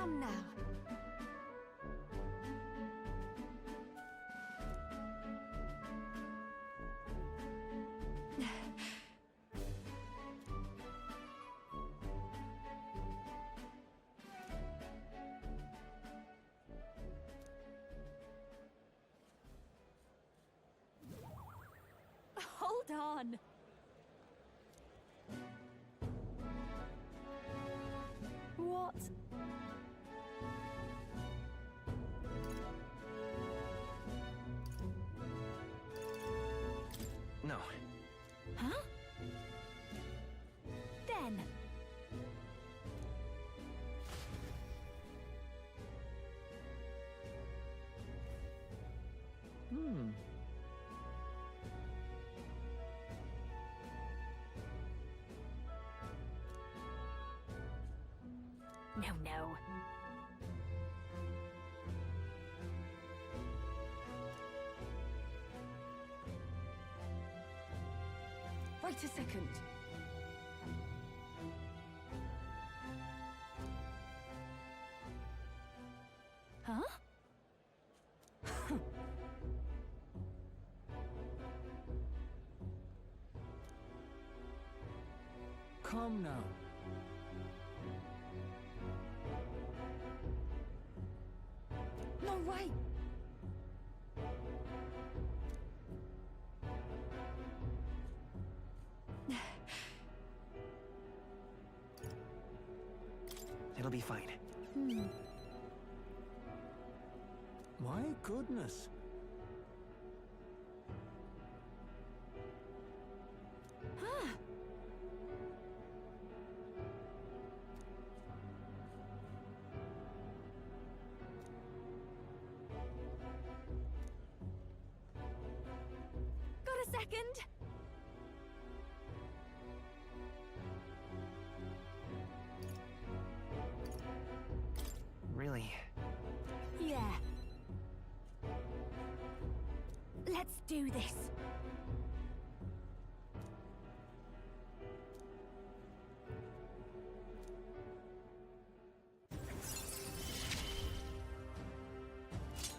Come now. Hold on. What? No. Huh? Then. No, no. Wait a second. Huh? Come now. No way! It'll be fine. My goodness. Huh? Got a second? Really? Yeah. Let's do this.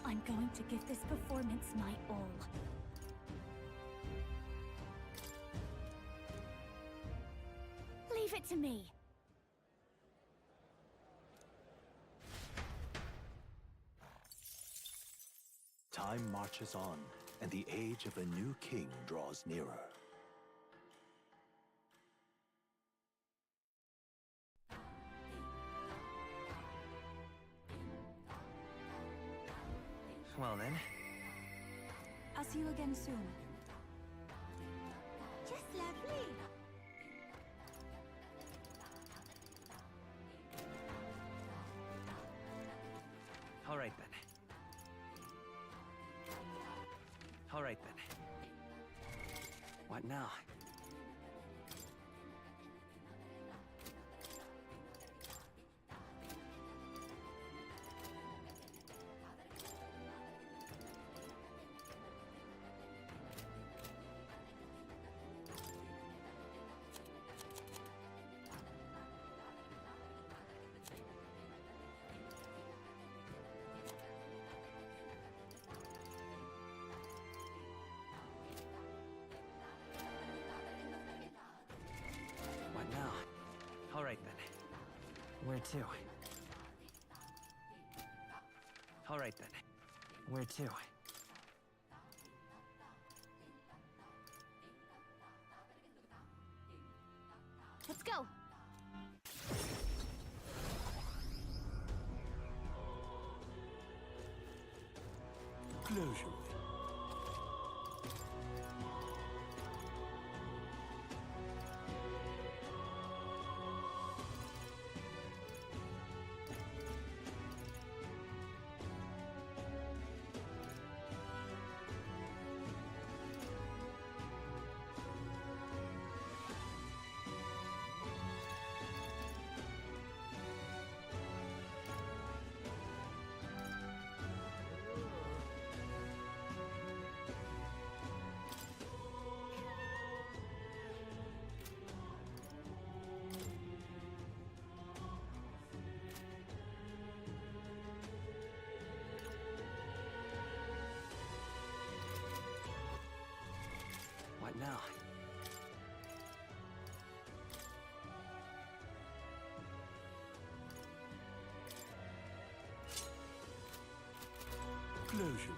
I'm going to give this performance my all. Leave it to me. Time marches on, and the age of a new king draws nearer. Well then. I'll see you again soon. Just lovely. All right then. All right then. What now? What now? All right then. Where to? All right then. Where to? Let's go. Closure. conclusion.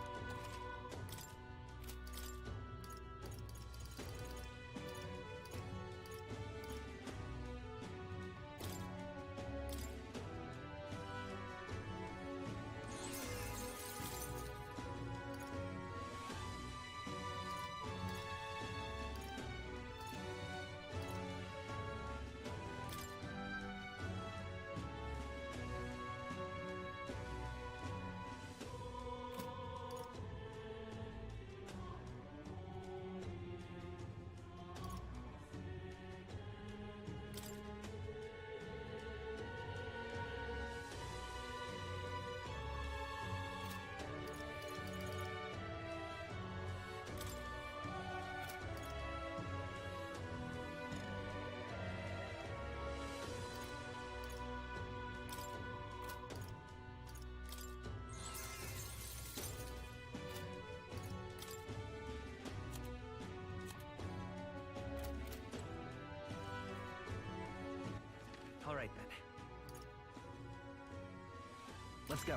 All right, then. Let's go.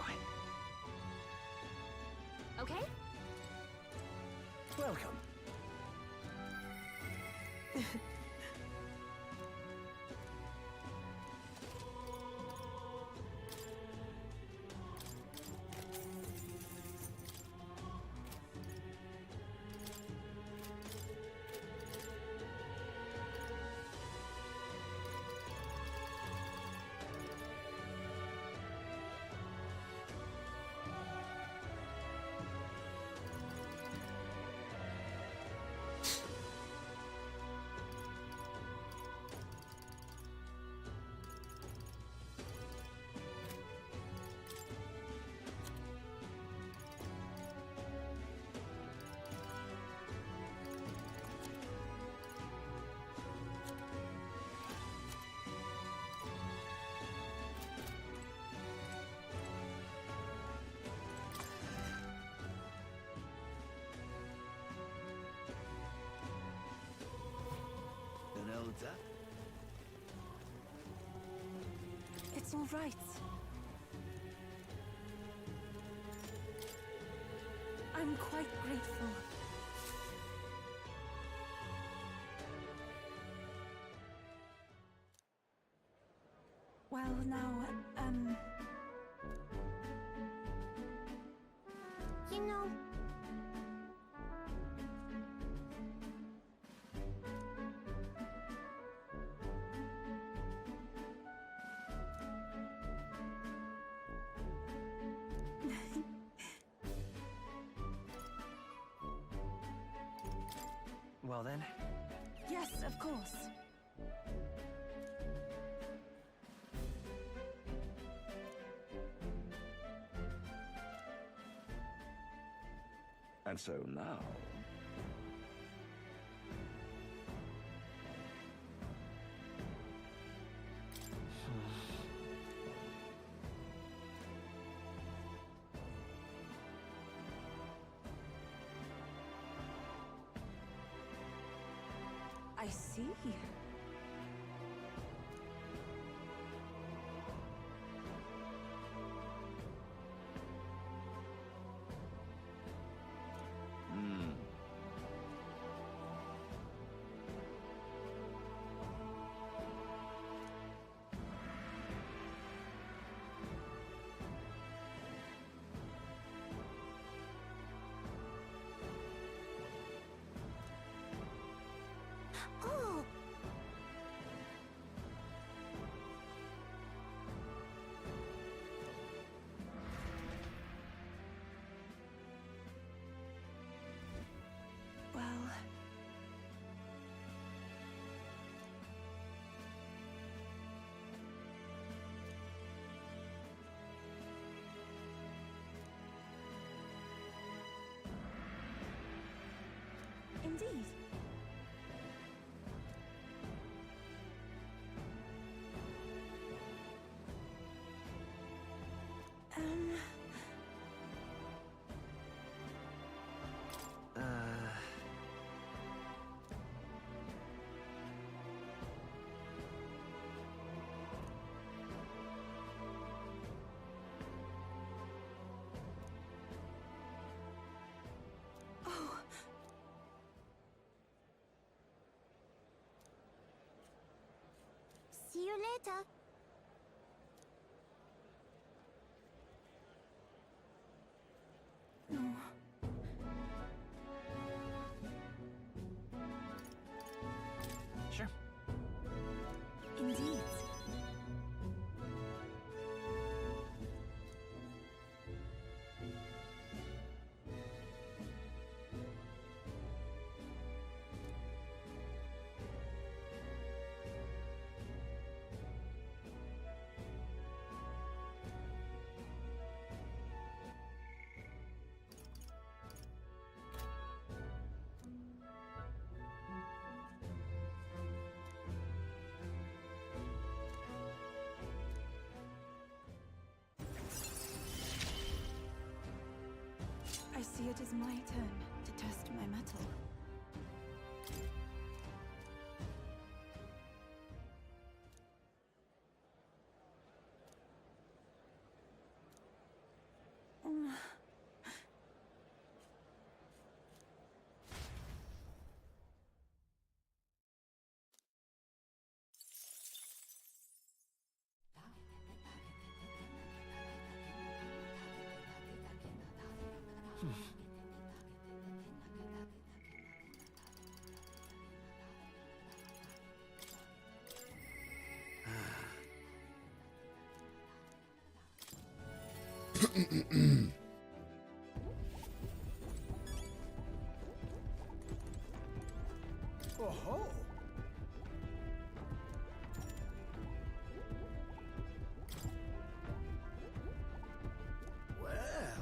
Okay? Welcome. It's all right. I'm quite grateful. Well, now, You know, Well then, yes, of course. And so now... I see. oh, Well, indeed. later. Sure. Indeed. I see it is my turn to test my mettle. Oh-ho! Well.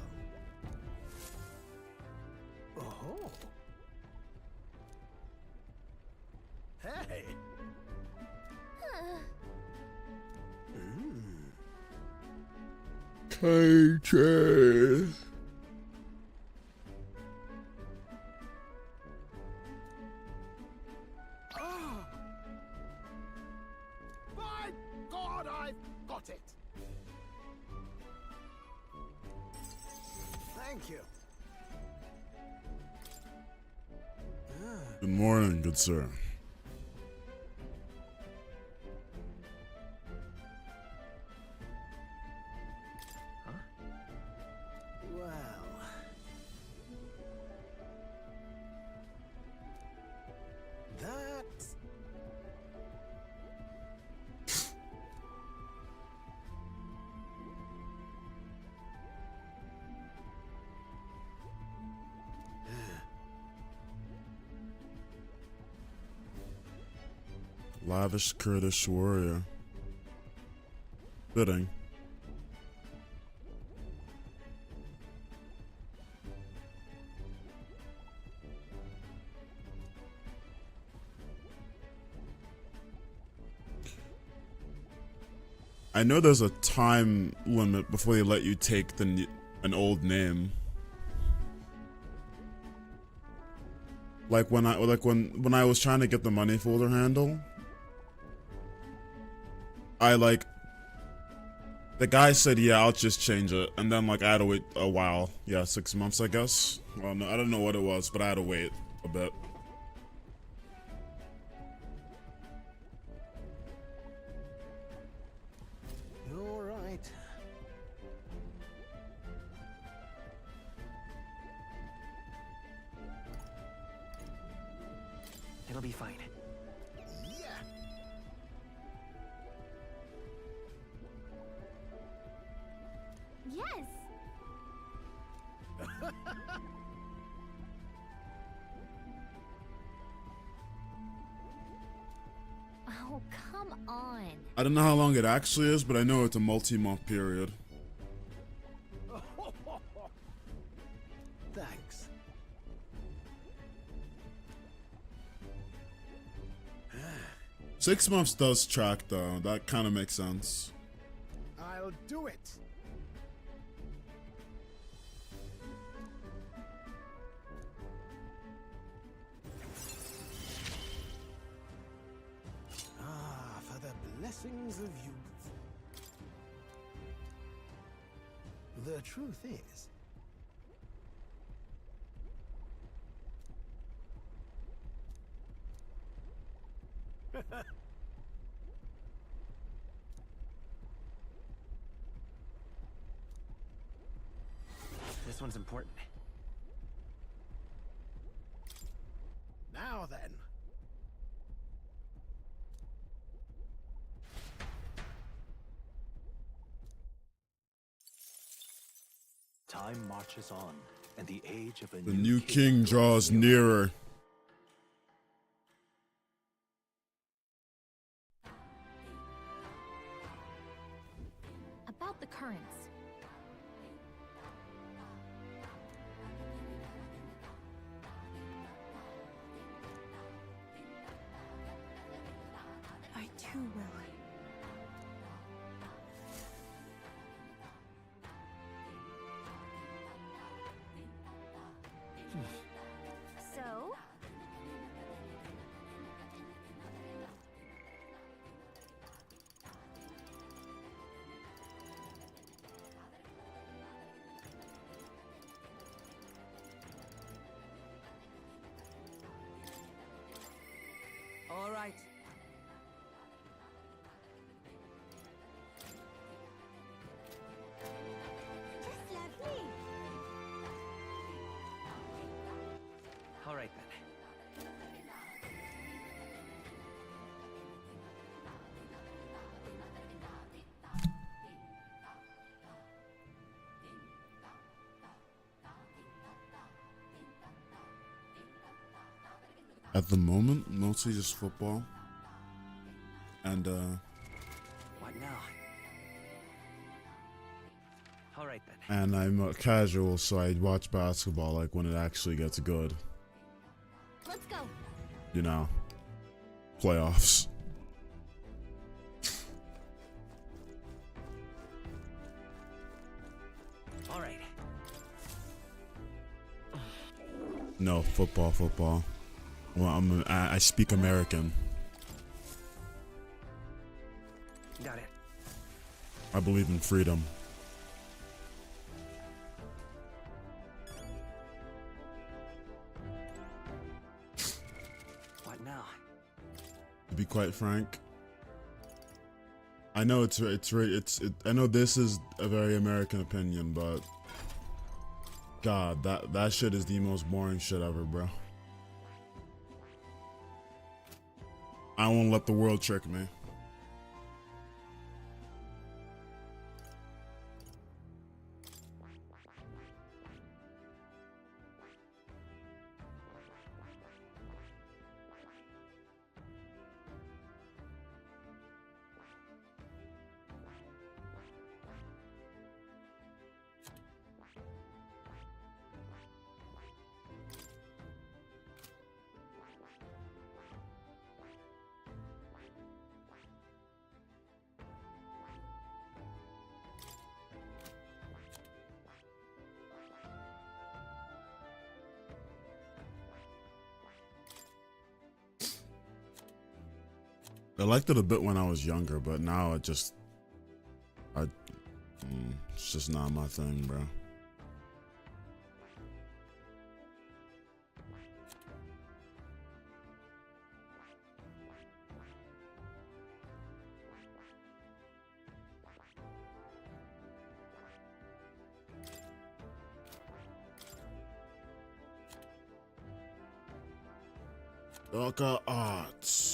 Oh-ho! Hey! Cages. Ah! My God, I've got it! Thank you. Good morning, good sir. Well. That. Lavish Kurdish warrior. Fitting. I know there's a time limit before they let you take an old name. Like when I was trying to get the money folder handle, the guy said, yeah, I'll just change it, and then I had to wait a while. Yeah, 6 months, I guess. Well, no, I don't know what it was, but I had to wait a bit. You're right. It'll be fine. Yeah. Yes. Oh, come on. I don't know how long it actually is, but I know it's a multi-month period. Thanks. 6 months does track though. That kind of makes sense. I'll do it. Ah, for the blessings of youth. The truth is, one's important. Now then. Time marches on, and the age of a The new king draws nearer. About the currents. I too will. So? All right. Just lovely. All right then. At the moment, mostly just football. And What now? All right then. and I'm casual, so I watch basketball like when it actually gets good. Let's go. You know, playoffs. All right. No, football. Well, I speak American. Got it. I believe in freedom. What now? To be quite frank, I know I know this is a very American opinion, but God, that shit is the most boring shit ever, bro. I won't let the world trick me. I liked it a bit when I was younger, but now it's just not my thing, bro. Darker arts.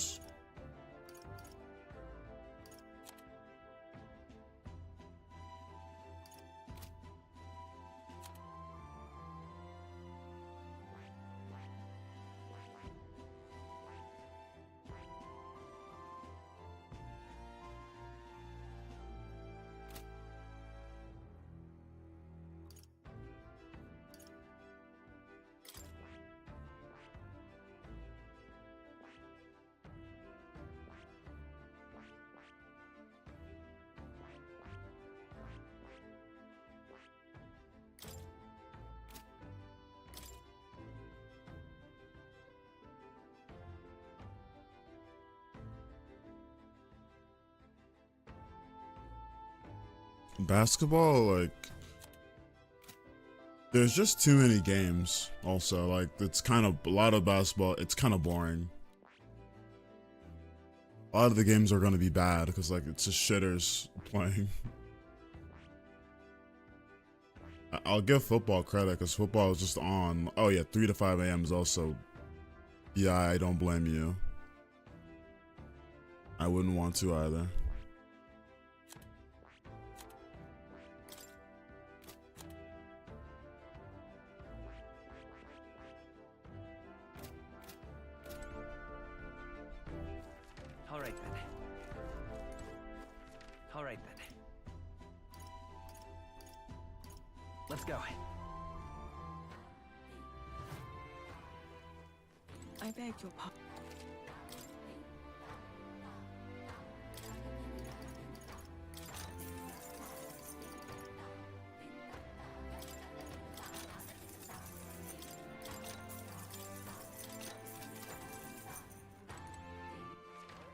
Basketball, like, there's just too many games. Also, like, it's kind of a lot of basketball. It's kind of boring. A lot of the games are gonna be bad because, like, it's just shitters playing. I'll give football credit because football is just on. Oh yeah, 3 to 5 a.m. is also. Yeah, I don't blame you. I wouldn't want to either. All right then. All right then. Let's go. I beg your pardon.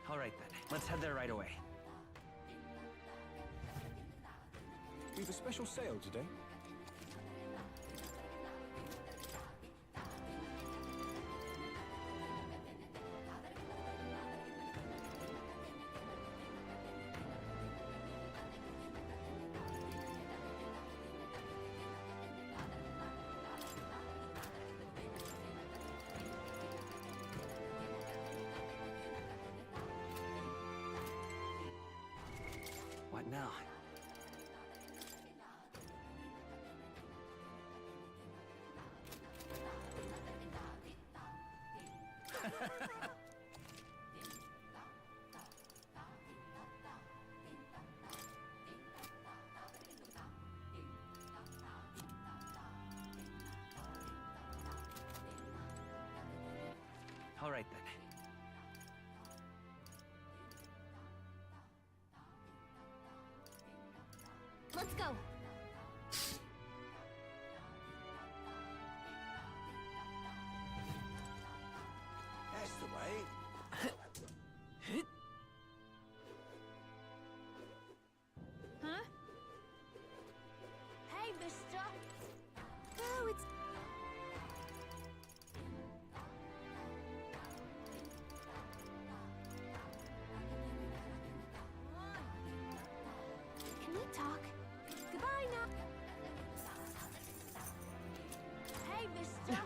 All right then. Let's head there right away. We've a special sale today. What now? All right then. Let's go. That's the way. Huh? Hey, mister. Oh, it's... Can we talk? Goodbye now. Hey, mister.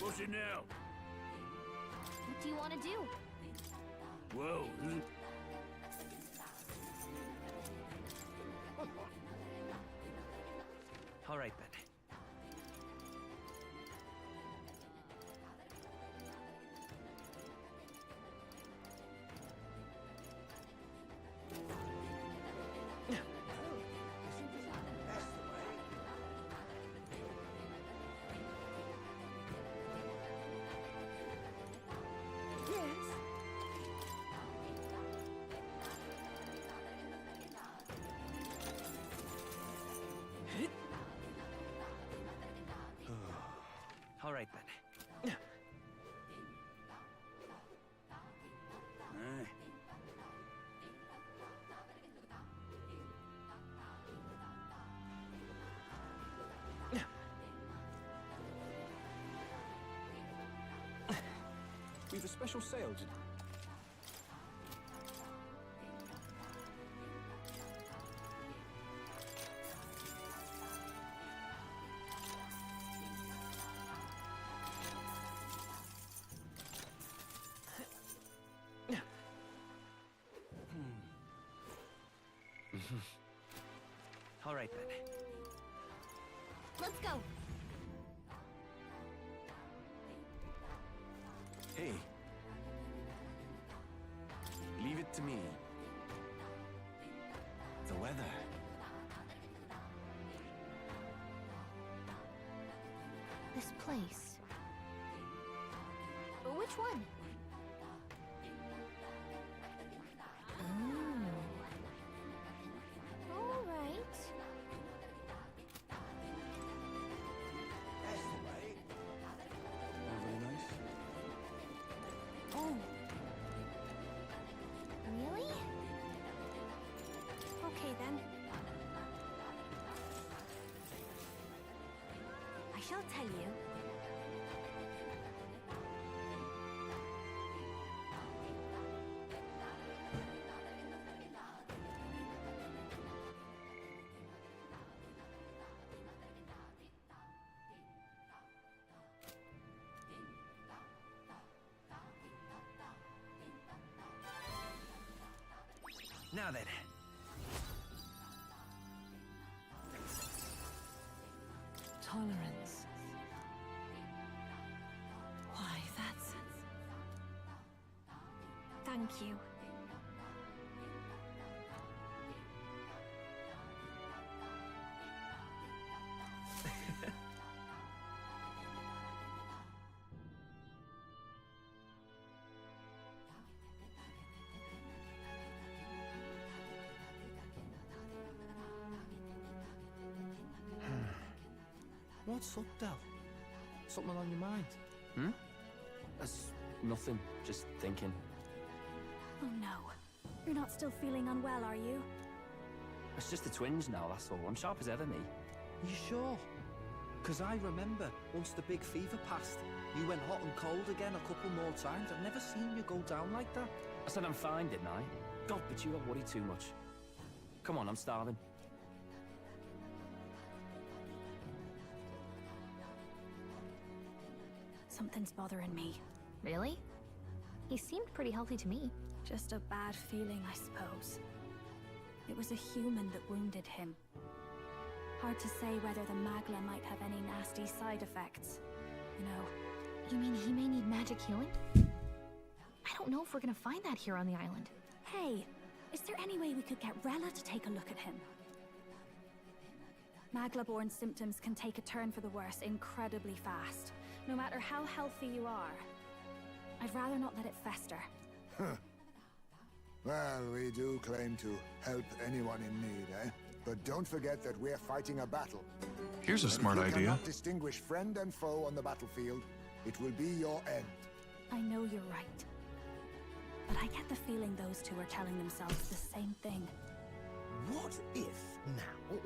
What's it now? What do you want to do? Whoa. All right then. All right then. We've a special sale today. All right then. Let's go. Hey. Leave it to me. The weather. This place. Which one? All right. That's the way. Very nice. Oh. Really? Okay then. I shall tell you. Now then. Tolerance. Why, that's... Thank you. What's up, Del? Something on your mind? That's nothing. Just thinking. Oh no. You're not still feeling unwell, are you? It's just the twinge now, that's all. I'm sharp as ever, me. You sure? Because I remember once the big fever passed, you went hot and cold again a couple more times. I've never seen you go down like that. I said I'm fine, didn't I? God, but you don't worry too much. Come on, I'm starving. Something's bothering me. Really? He seemed pretty healthy to me. Just a bad feeling, I suppose. It was a human that wounded him. Hard to say whether the magla might have any nasty side effects. You know. You mean he may need magic healing? I don't know if we're gonna find that here on the island. Hey, is there any way we could get Rella to take a look at him? Magla-born symptoms can take a turn for the worse incredibly fast, no matter how healthy you are. I'd rather not let it fester. Well, we do claim to help anyone in need, eh? But don't forget that we're fighting a battle. Here's a smart If you idea. cannot distinguish friend and foe on the battlefield, it will be your end. I know you're right. But I get the feeling those two are telling themselves the same thing. What if now?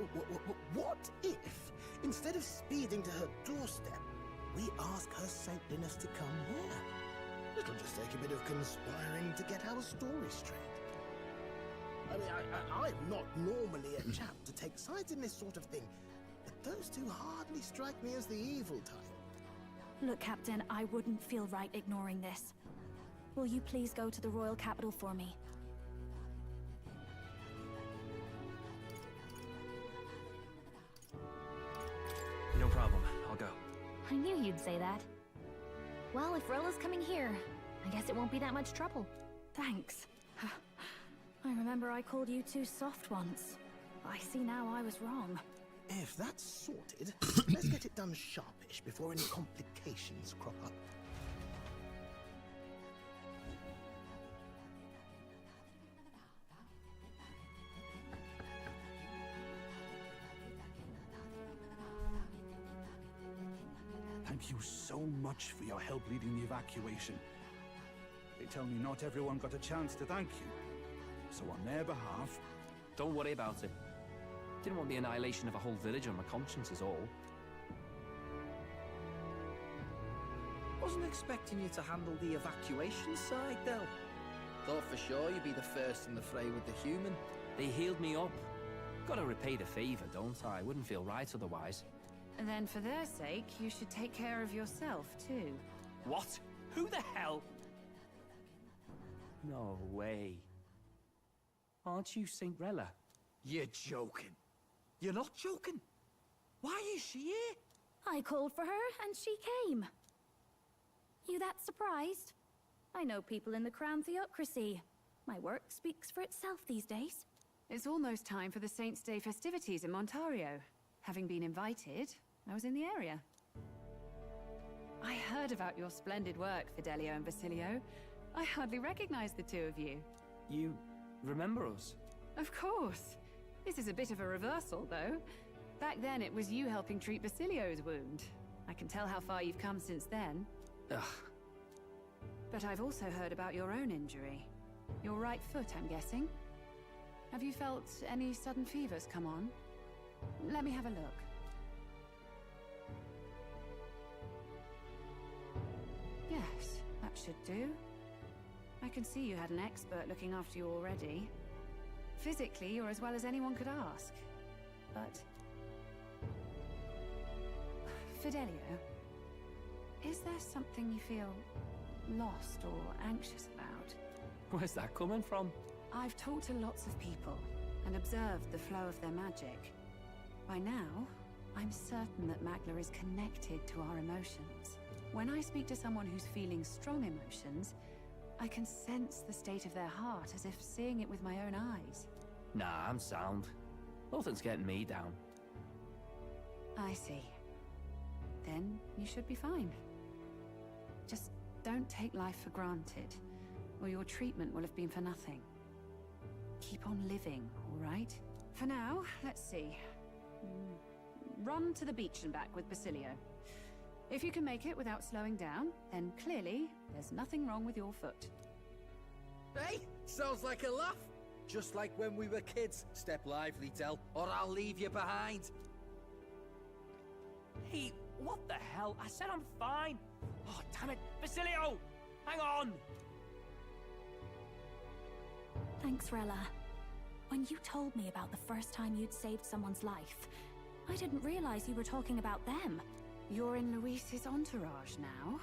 What if, instead of speeding to her doorstep, we ask her saintliness to come here? It'll just take a bit of conspiring to get our story straight. I mean, I'm not normally a chap to take sides in this sort of thing, but those two hardly strike me as the evil type. Look, Captain, I wouldn't feel right ignoring this. Will you please go to the royal capital for me? No problem. I'll go. I knew you'd say that. Well, if Rella's coming here, I guess it won't be that much trouble. Thanks. I remember I called you too soft once. I see now I was wrong. If that's sorted, let's get it done sharpish before any complications crop up. Thank you so much for your help leading the evacuation. They tell me not everyone got a chance to thank you. So on their behalf... Don't worry about it. Didn't want the annihilation of a whole village on my conscience is all. Wasn't expecting you to handle the evacuation side, Del. Thought for sure you'd be the first in the fray with the human. They healed me up. Gotta repay the favor, don't I? Wouldn't feel right otherwise. And then for their sake, you should take care of yourself, too. What? Who the hell? No way. Aren't you Saint Rella? You're joking. You're not joking. Why is she here? I called for her, and she came. You that surprised? I know people in the Crown Theocracy. My work speaks for itself these days. It's almost time for the Saints' Day festivities in Montario. Having been invited, I was in the area. I heard about your splendid work, Fidelio and Basilio. I hardly recognized the two of you. You remember us? Of course. This is a bit of a reversal, though. Back then, it was you helping treat Basilio's wound. I can tell how far you've come since then. Ugh. But I've also heard about your own injury. Your right foot, I'm guessing. Have you felt any sudden fevers come on? Let me have a look. Yes, that should do. I can see you had an expert looking after you already. Physically, you're as well as anyone could ask. But... Fidelio, is there something you feel lost or anxious about? Where's that coming from? I've talked to lots of people and observed the flow of their magic. By now, I'm certain that Magla is connected to our emotions. When I speak to someone who's feeling strong emotions, I can sense the state of their heart as if seeing it with my own eyes. Nah, I'm sound. Nothing's getting me down. I see. Then you should be fine. Just don't take life for granted, or your treatment will have been for nothing. Keep on living, all right? For now, let's see. Run to the beach and back with Basilio. If you can make it without slowing down, then clearly there's nothing wrong with your foot. Hey, sounds like a laugh. Just like when we were kids. Step lively, Del, or I'll leave you behind. Hey, what the hell? I said I'm fine. Oh, damn it. Basilio! Hang on! Thanks, Rella. When you told me about the first time you'd saved someone's life, I didn't realize you were talking about them. You're in Luis's entourage now.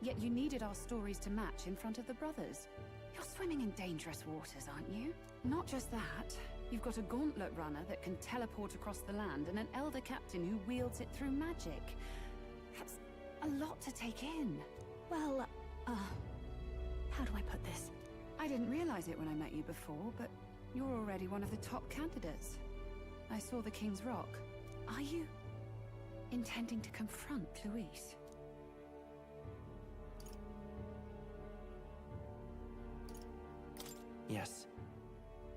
Yet you needed our stories to match in front of the brothers. You're swimming in dangerous waters, aren't you? Not just that, you've got a gauntlet runner that can teleport across the land and an elder captain who wields it through magic. That's a lot to take in. Well, how do I put this? I didn't realize it when I met you before, but you're already one of the top candidates. I saw the King's Rock. Are you intending to confront Luis? Yes,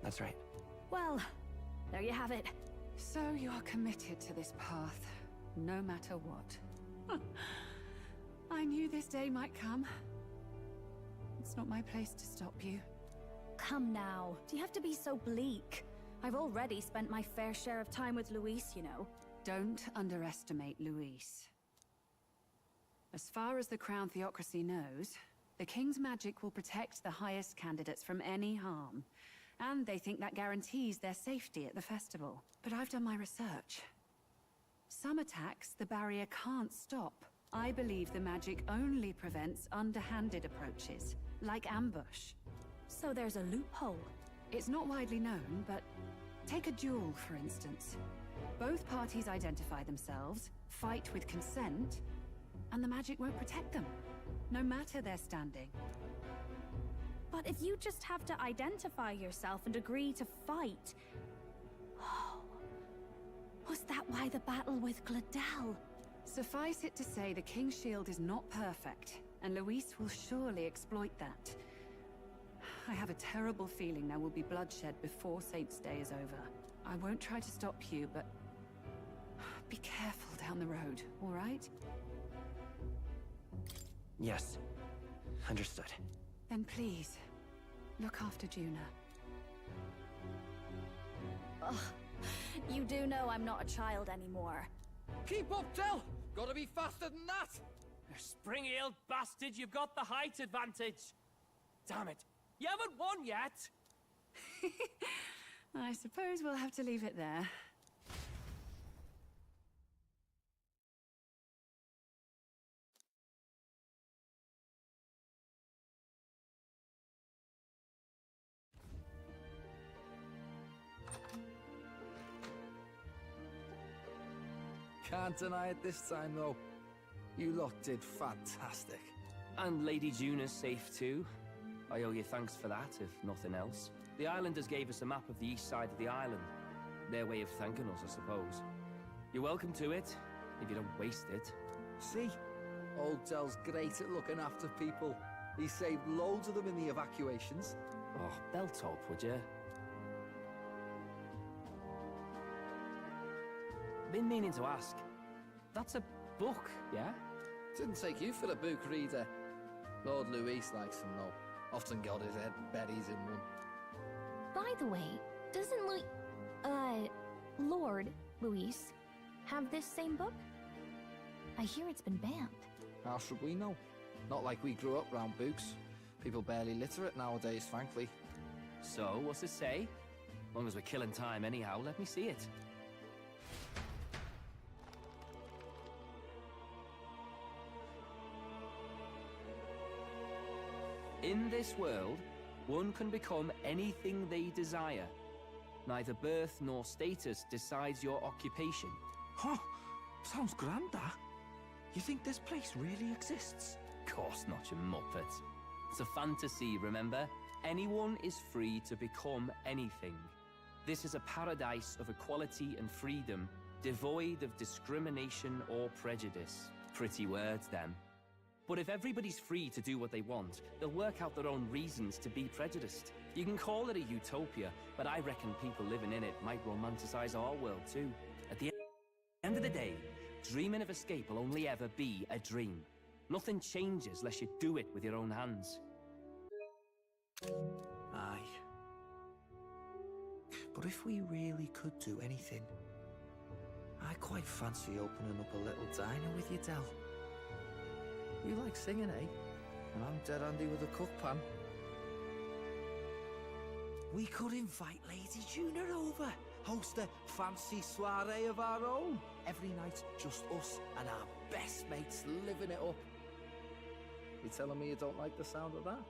that's right. Well, there you have it. So you're committed to this path, no matter what. I knew this day might come. It's not my place to stop you. Come now, do you have to be so bleak? I've already spent my fair share of time with Luis, you know. Don't underestimate Luis. As far as the Crown Theocracy knows, the King's magic will protect the highest candidates from any harm. And they think that guarantees their safety at the festival. But I've done my research. Some attacks the barrier can't stop. I believe the magic only prevents underhanded approaches, like ambush. So there's a loophole. It's not widely known, but take a duel, for instance. Both parties identify themselves, fight with consent, and the magic won't protect them, no matter their standing. But if you just have to identify yourself and agree to fight... Oh, was that why the battle with Gladel? Suffice it to say, the King's Shield is not perfect, and Luis will surely exploit that. I have a terrible feeling there will be bloodshed before Saint's Day is over. I won't try to stop you, but be careful down the road, all right? Yes, understood. Then please, look after Juna. Ugh, you do know I'm not a child anymore. Keep up, Del! Gotta be faster than that! You spring-heeled bastard, you've got the height advantage! Damn it, you haven't won yet! I suppose we'll have to leave it there. Can't deny it this time, though. You lot did fantastic. And Lady Juna's safe too. I owe you thanks for that, if nothing else. The Islanders gave us a map of the east side of the island. Their way of thanking us, I suppose. You're welcome to it, if you don't waste it. See? Old Del's great at looking after people. He saved loads of them in the evacuations. Oh, belt up, would you? Been meaning to ask. That's a book, yeah? Didn't take you for a book reader. Lord Luis likes them, though. Often got his head buried in one. By the way, doesn't Lord Luis have this same book? I hear it's been banned. How should we know? Not like we grew up round books. People barely literate nowadays, frankly. So, what's it say? As long as we're killing time anyhow, let me see it. In this world, One can become anything they desire. Neither birth nor status decides your occupation. Huh? Sounds grand, that. You think this place really exists? Of course not, you muppet. It's a fantasy, remember? Anyone is free to become anything. This is a paradise of equality and freedom, devoid of discrimination or prejudice. Pretty words, them. But if everybody's free to do what they want, they'll work out their own reasons to be prejudiced. You can call it a utopia, but I reckon people living in it might romanticize our world too. At the end of the day, dreaming of escape will only ever be a dream. Nothing changes unless you do it with your own hands. Aye. But if we really could do anything, I quite fancy opening up a little diner with you, Del. You like singing, eh? And I'm dead handy with a cook pan. We could invite Lady Juna over, host a fancy soiree of our own. Every night, just us and our best mates living it up. You telling me you don't like the sound of that?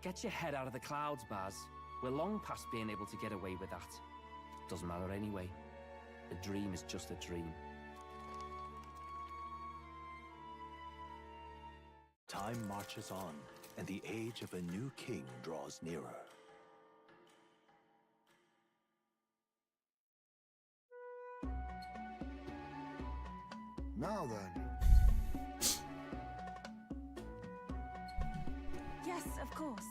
Get your head out of the clouds, Baz. We're long past being able to get away with that. Doesn't matter anyway. A dream is just a dream. Time marches on, and the age of a new king draws nearer. Now then. Yes, of course.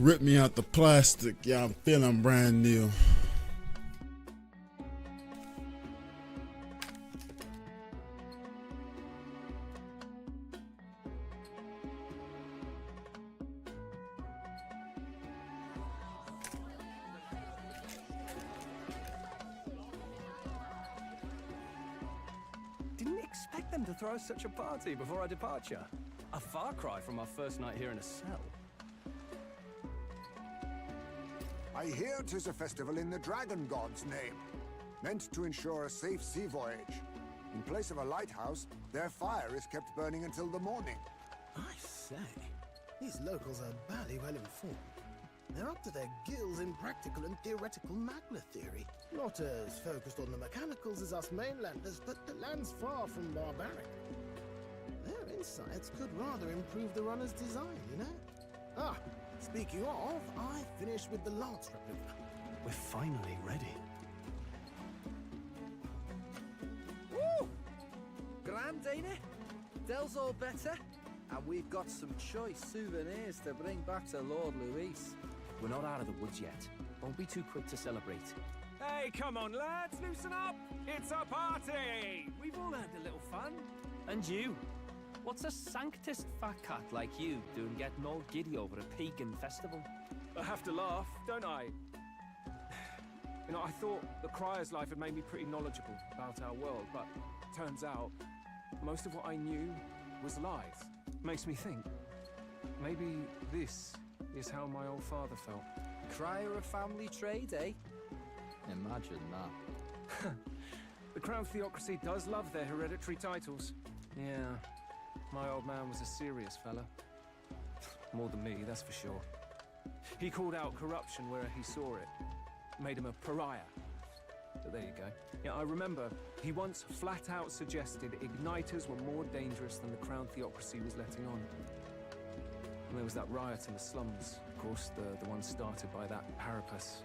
Rip me out the plastic. Yeah, I'm feeling brand new. Didn't expect them to throw such a party before our departure. A far cry from our first night here in a cell. I hear 'tis a festival in the Dragon God's name, meant to ensure a safe sea voyage. In place of a lighthouse, their fire is kept burning until the morning. I say, these locals are barely well informed. They're up to their gills in practical and theoretical magna theory. Not as focused on the mechanicals as us mainlanders, but the land's far from barbaric. Their insights could rather improve the runner's design, you know? Ah, speaking of, I finished with the lance replica. We're finally ready. Woo! Grand, ain't it? Dell's all better, and we've got some choice souvenirs to bring back to Lord Luis. We're not out of the woods yet. Don't be too quick to celebrate. Hey, come on, lads, loosen up! It's a party! We've all had a little fun. And you? What's a sanctist fat cat like you doing getting all giddy over a pagan festival? I have to laugh, don't I? You know, I thought the Crier's life had made me pretty knowledgeable about our world, but turns out most of what I knew was lies. Makes me think, maybe this is how my old father felt. Crier of family trade, eh? Imagine that. The Crown Theocracy does love their hereditary titles. Yeah, my old man was a serious fella. More than me, that's for sure. He called out corruption where he saw it. Made him a pariah. But there you go. Yeah, I remember he once flat out suggested igniters were more dangerous than the Crown Theocracy was letting on. And there was that riot in the slums, of course, the one started by that Parapus.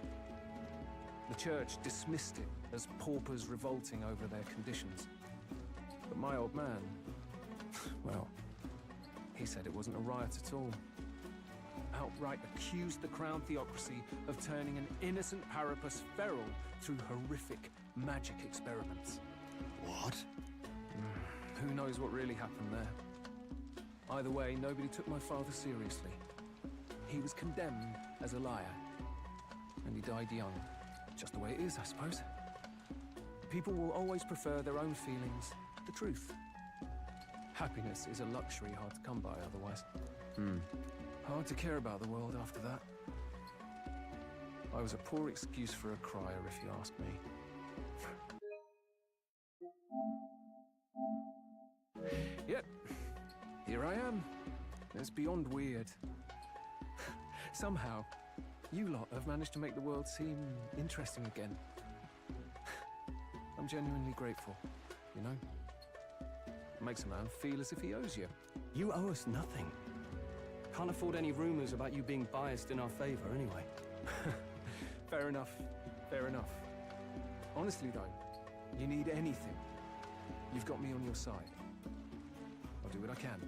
The church dismissed it as paupers revolting over their conditions. But my old man, well, he said it wasn't a riot at all. Outright accused the Crown Theocracy of turning an innocent Parapus feral through horrific magic experiments. What? Who knows what really happened there? Either way, nobody took my father seriously. He was condemned as a liar, and he died young. Just the way it is, I suppose. People will always prefer their own feelings, the truth. Happiness is a luxury hard to come by otherwise. Hard to care about the world after that. I was a poor excuse for a crier, if you ask me. Yep, here I am. It's beyond weird. Somehow, you lot have managed to make the world seem interesting again. I'm genuinely grateful, you know? It makes a man feel as if he owes you. You owe us nothing. Can't afford any rumors about you being biased in our favor, anyway. Fair enough. Fair enough. Honestly, though, you need anything, you've got me on your side. I'll do what I can.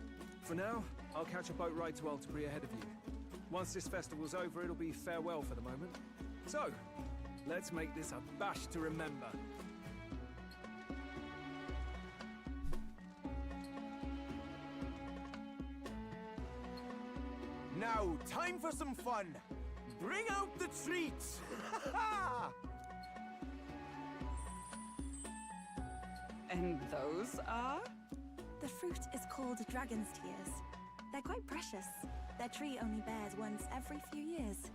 For now, I'll catch a boat ride to Altabri ahead of you. Once this festival's over, it'll be farewell for the moment. So, let's make this a bash to remember. Now, time for some fun. Bring out the treats! And those are? The fruit is called dragon's tears. They're quite precious. Their tree only bears once every few years.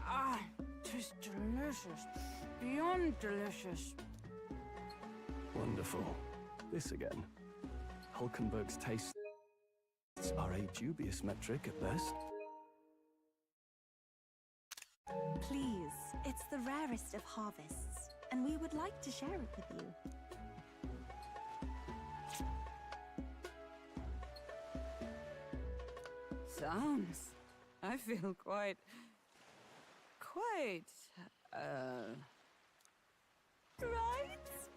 Ah, 'tis delicious. Beyond delicious. Wonderful. This again. Hulkenberg's tastes are a dubious metric at best. Please, it's the rarest of harvests, and we would like to share it with you. Sounds. I feel quite...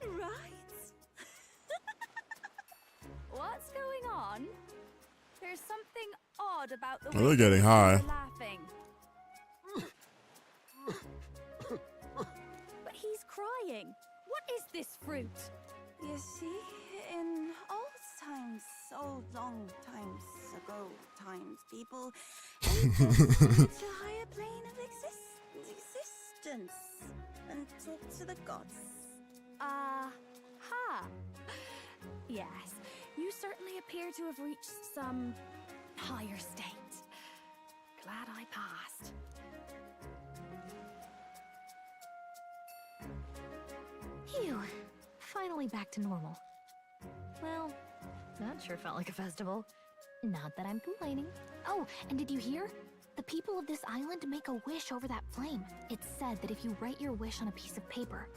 Right? What's going on? There's something odd about the Oh, they're way getting high. you're laughing. But he's crying. What is this fruit? You see, in old times, so long times ago, people went to a higher plane of existence and talk to the gods. Ha! Yes, you certainly appear to have reached some higher state. Glad I passed. Phew. Finally back to normal. Well, that sure felt like a festival. Not that I'm complaining. Oh, and did you hear? The people of this island make a wish over that flame. It's said that if you write your wish on a piece of paper,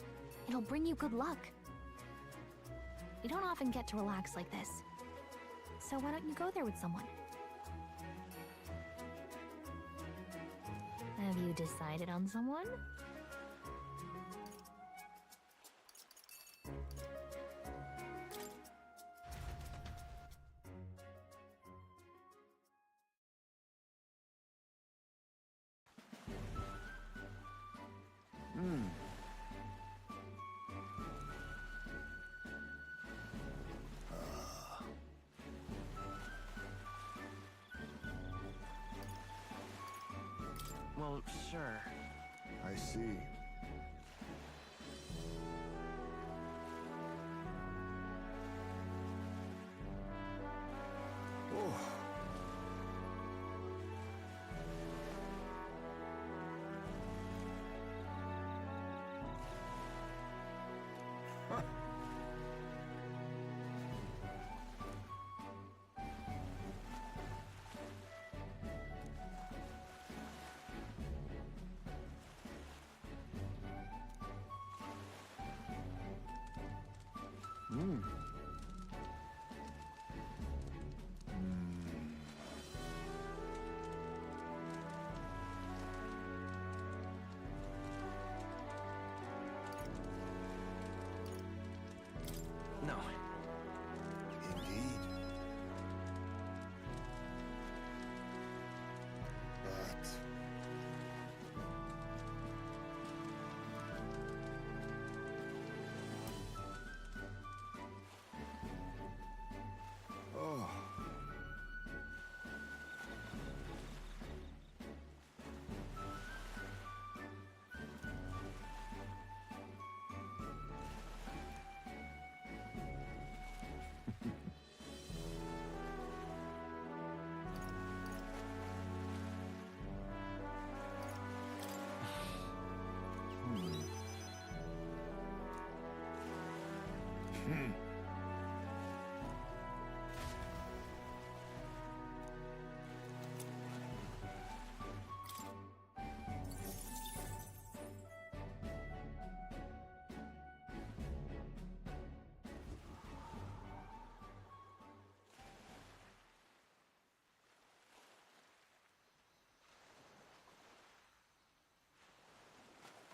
it'll bring you good luck. We don't often get to relax like this. So why don't you go there with someone? Have you decided on someone? Well, sure. I see. Oh. No. Indeed. But... Oh.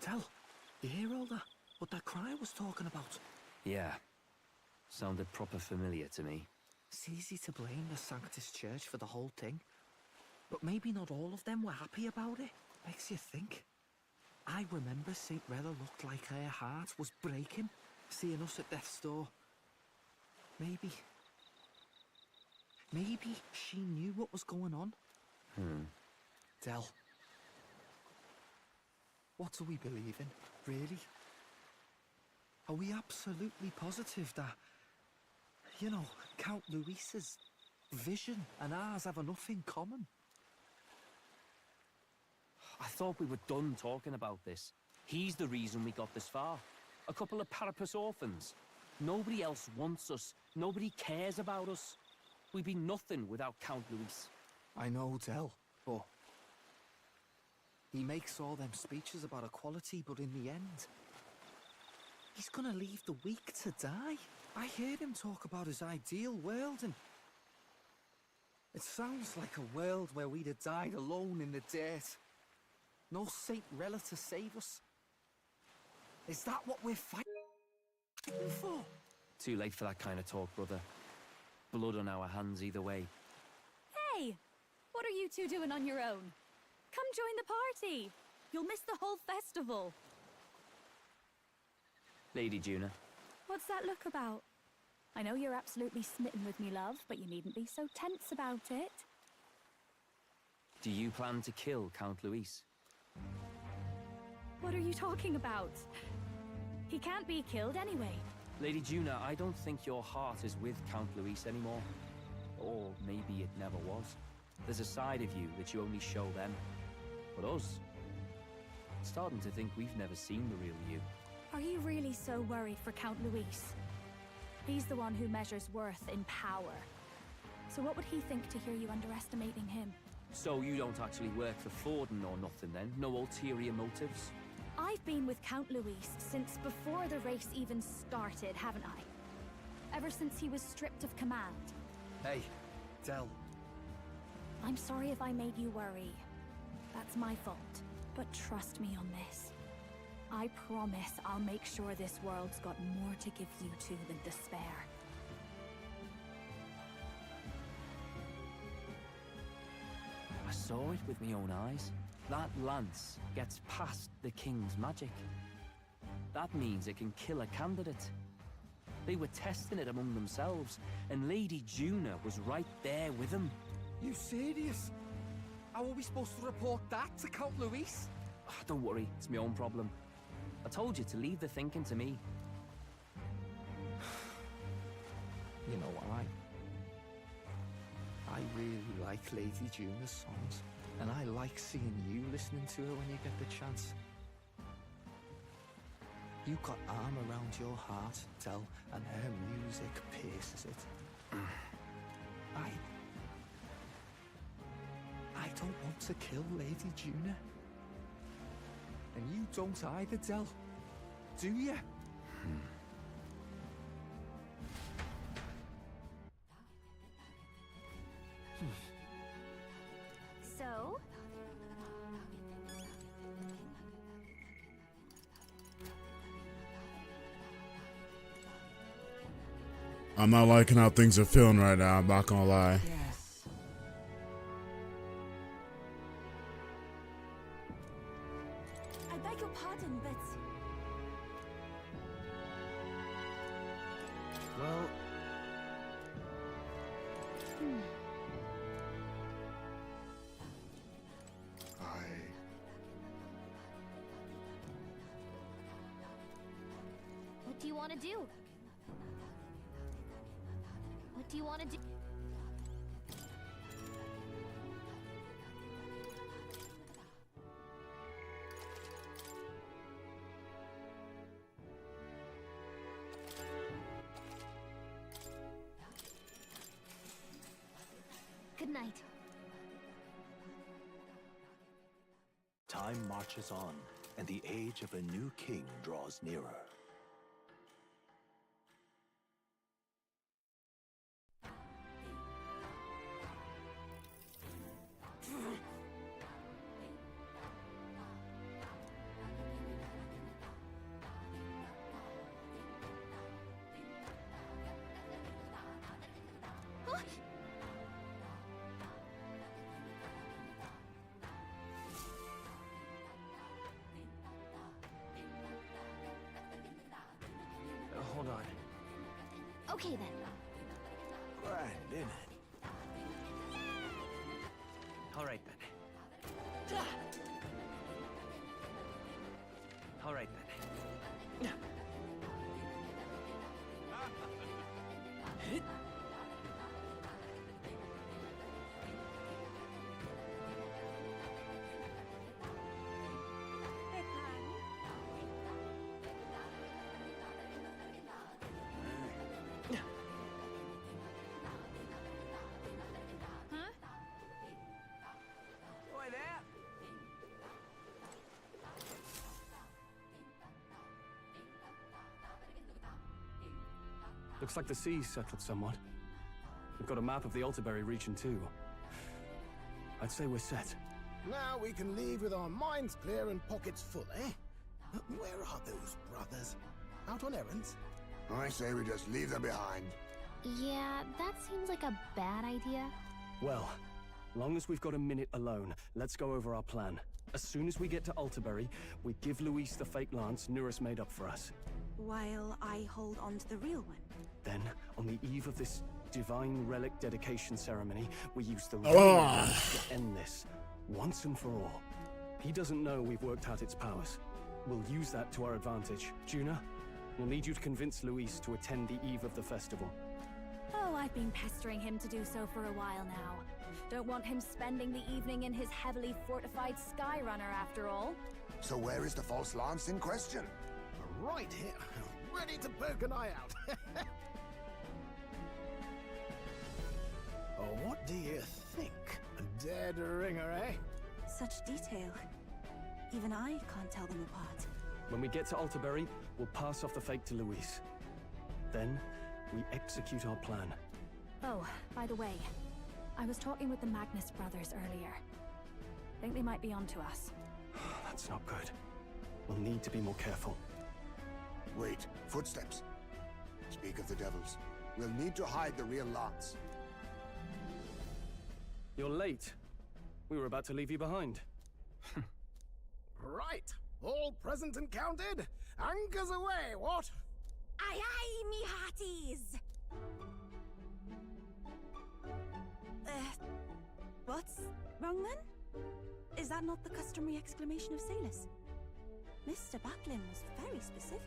Tell, you hear all that? What that cry was talking about? Yeah. Sounded proper familiar to me. It's easy to blame the Sanctus Church for the whole thing. But maybe not all of them were happy about it. Makes you think. I remember St. Rella looked like her heart was breaking, seeing us at death's door. Maybe she knew what was going on. Del. What do we believe in, really? Are we absolutely positive that, you know, Count Luis's vision and ours have enough in common? I thought we were done talking about this. He's the reason we got this far. A couple of Parapus orphans. Nobody else wants us. Nobody cares about us. We'd be nothing without Count Luis. I know, Del, but he makes all them speeches about equality, but in the end, he's gonna leave the weak to die. I heard him talk about his ideal world, and it sounds like a world where we'd have died alone in the dirt. No Saint Rella to save us. Is that what we're fighting for? Too late for that kind of talk, brother. Blood on our hands either way. you two doing on your own? Come join the party. You'll miss the whole festival. Lady Juna. What's that look about? I know you're absolutely smitten with me, love, but you needn't be so tense about it. Do you plan to kill Count Luis? What are you talking about? He can't be killed anyway. Lady Juna, I don't think your heart is with Count Luis anymore. Or maybe it never was. There's a side of you that you only show them. But us, starting to think we've never seen the real you. Are you really so worried for Count Luis? He's the one who measures worth in power. So what would he think to hear you underestimating him? So you don't actually work for Forden or nothing then? No ulterior motives? I've been with Count Luis since before the race even started, haven't I? Ever since he was stripped of command. Hey, Del. I'm sorry if I made you worry. That's my fault. But trust me on this. I promise I'll make sure this world's got more to give you two than despair. I saw it with my own eyes. That lance gets past the king's magic. That means it can kill a candidate. They were testing it among themselves, and Lady Juna was right there with them. You serious? How are we supposed to report that to Count Luis? Don't worry, it's my own problem. I told you to leave the thinking to me. You know what, I really like Lady Juna's songs, and I like seeing you listening to her when you get the chance. You got arm around your heart, Del, and her music pierces it. I don't want to kill Lady Juna. And you don't either, Del. Do you? So? I'm not liking how things are feeling right now, I'm not gonna lie. Yes. I beg your pardon, but... Well... What do you want to do? What do you want to do? Good night. Time marches on, and the age of a new king draws nearer. Hold on. Okay then. Grand, isn't it? All right then. All right then. Looks like the sea's settled somewhat. We've got a map of the Altaberry region too. I'd say we're set. Now we can leave with our minds clear and pockets full, eh? Where are those brothers? Out on errands? I say we just leave them behind. Yeah, that seems like a bad idea. Well, Long as we've got a minute alone, let's go over our plan. As soon as we get to Alterbury, we give Luis the fake lance Nuris made up for us. While I hold on to the real one. Then, on the eve of this divine relic dedication ceremony, we use the Oh. real lance to end this, once and for all. He doesn't know we've worked out its powers. We'll use that to our advantage. Juna, we'll need you to convince Luis to attend the eve of the festival. Oh, I've been pestering him to do so for a while now. Don't want him spending the evening in his heavily fortified Skyrunner after all. So where is the false lance in question? Right here, ready to poke an eye out. Oh, what do you think? A dead ringer, eh? Such detail. Even I can't tell them apart. When we get to Alterbury, we'll pass off the fake to Luis. Then, we execute our plan. Oh, by the way, I was talking with the Magnus brothers earlier. Think they might be onto us. That's not good. We'll need to be more careful. Wait, footsteps. Speak of the devils. We'll need to hide the real lance. You're late. We were about to leave you behind. Right, all present and counted? Anchors away, what? Aye aye, me hearties! What's wrong then? Is that not the customary exclamation of sailors? Mr. Buckland was very specific.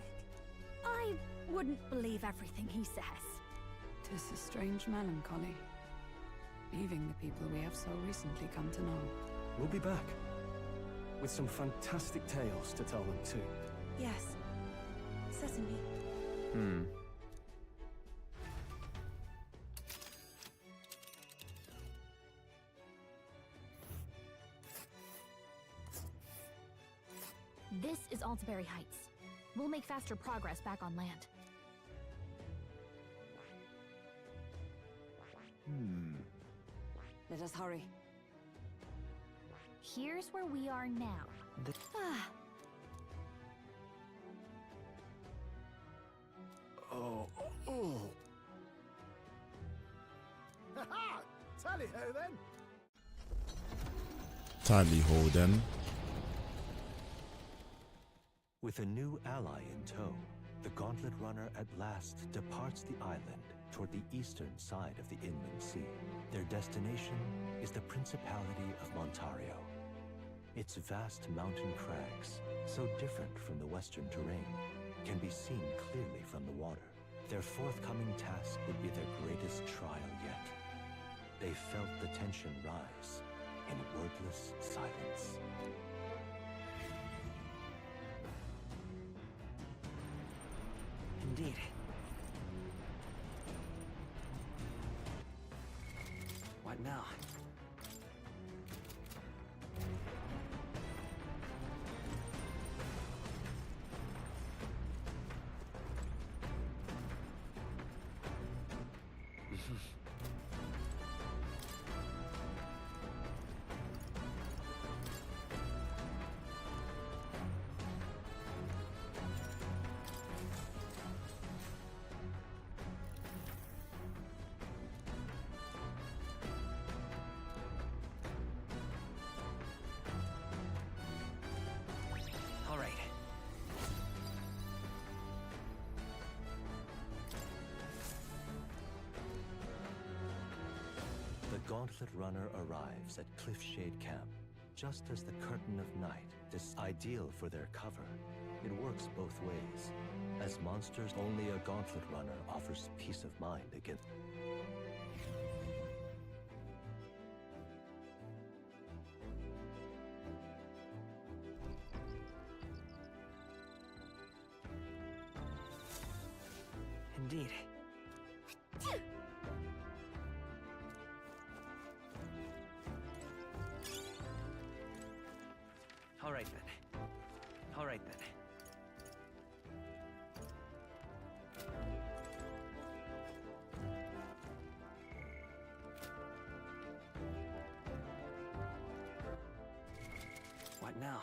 I wouldn't believe everything he says. 'Tis a strange melancholy, leaving the people we have so recently come to know. We'll be back. With some fantastic tales to tell them too. Yes, certainly. This is Alterbury Heights. We'll make faster progress back on land. Let us hurry. Here's where we are now. Oh. Ha-ha! Tally-ho then! Tally-ho then. With a new ally in tow, the Gauntlet Runner at last departs the island toward the eastern side of the inland sea. Their destination is the Principality of Montario. Its vast mountain crags, so different from the western terrain, can be seen clearly from the water. Their forthcoming task would be their greatest trial yet. They felt the tension rise in wordless silence. Indeed. What now? All right. The Gauntlet Runner arrives at Cliffshade Camp, just as the curtain of night is ideal for their cover. It works both ways. As monsters, only a Gauntlet Runner offers peace of mind against... Indeed. All right then. All right then. What now?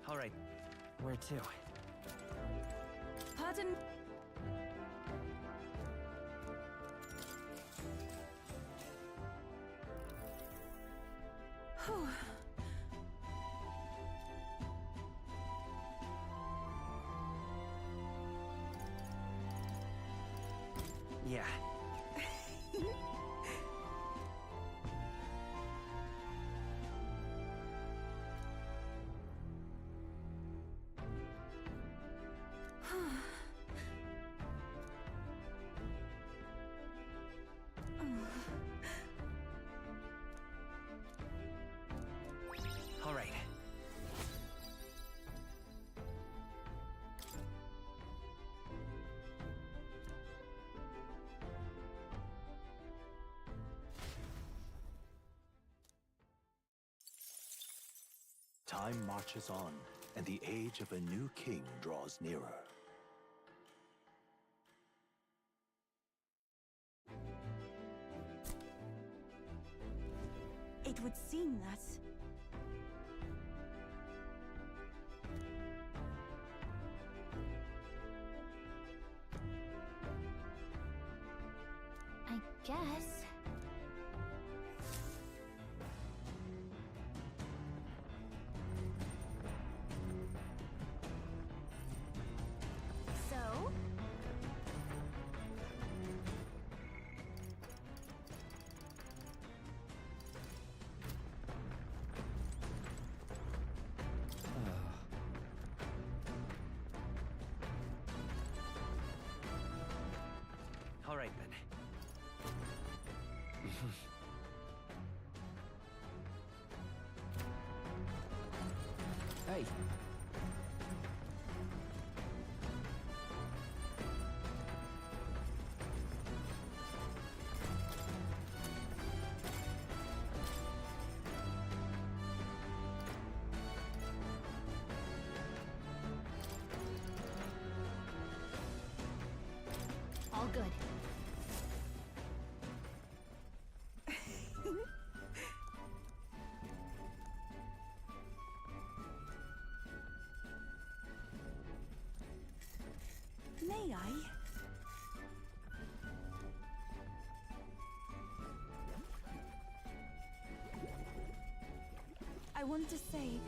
All right. Where to? Pardon. Whew. Yeah. All right. Time marches on, and the age of a new king draws nearer. It would seem that... I guess. So? All right then. Hey. All good. May I? I want to say...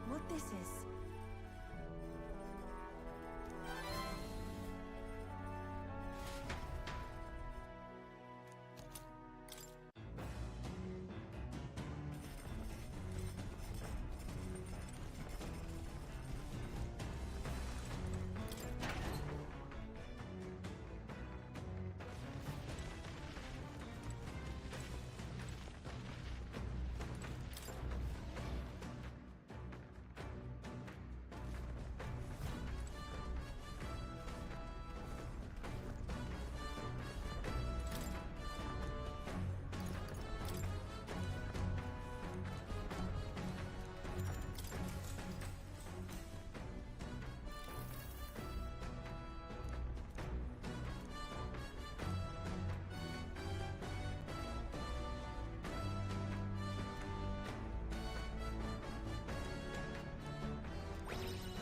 what this is.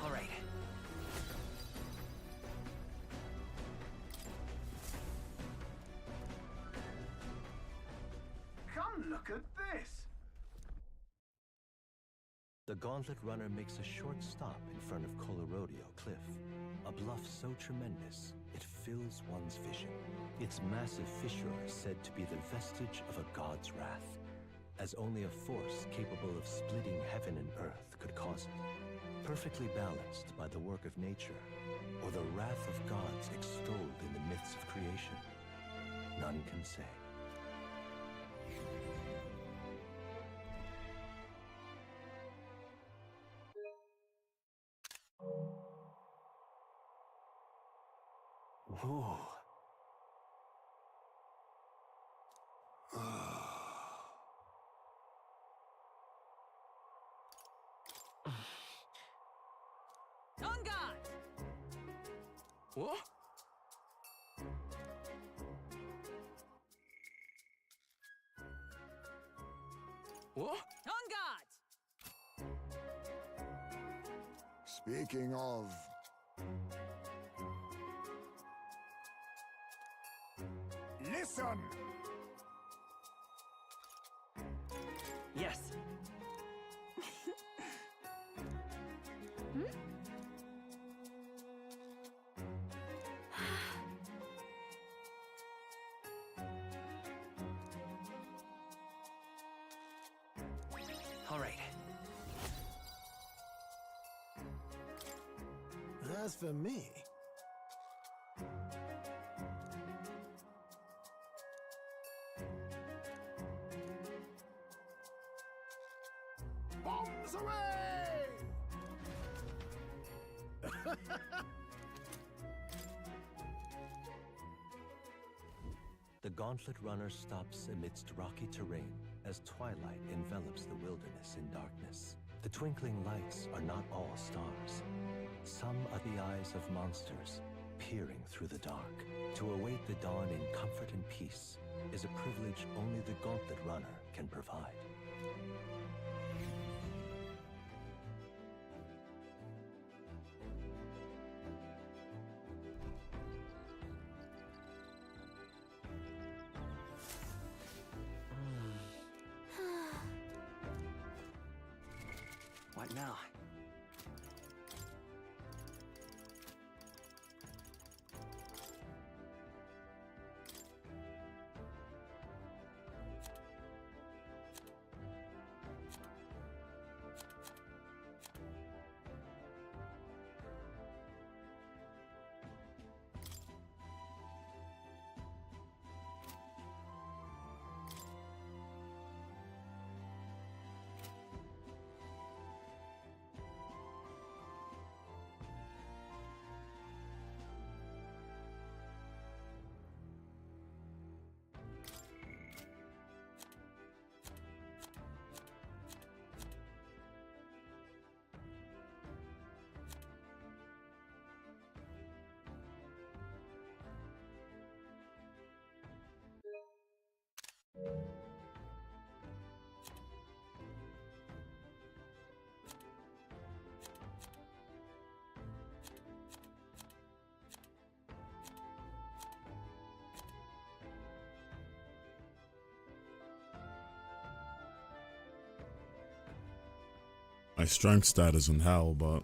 All right. Come look at this! The Gauntlet Runner makes a short stop in front of Colorodeo Cliff, a bluff so tremendous it fills one's vision. Its massive fissure is said to be the vestige of a god's wrath, as only a force capable of splitting heaven and earth could cause it. Perfectly balanced by the work of nature, or the wrath of gods extolled in the myths of creation, none can say. Whoa. On guard! What? What? On guard! Speaking of... Listen! Yes. All right. As for me, Bombs away! The Gauntlet Runner stops amidst rocky terrain as twilight envelops the wilderness in darkness. The twinkling lights are not all stars. Some are the eyes of monsters, peering through the dark. To await the dawn in comfort and peace is a privilege only the Gauntlet Runner can provide. What now? My strength stat is in hell, but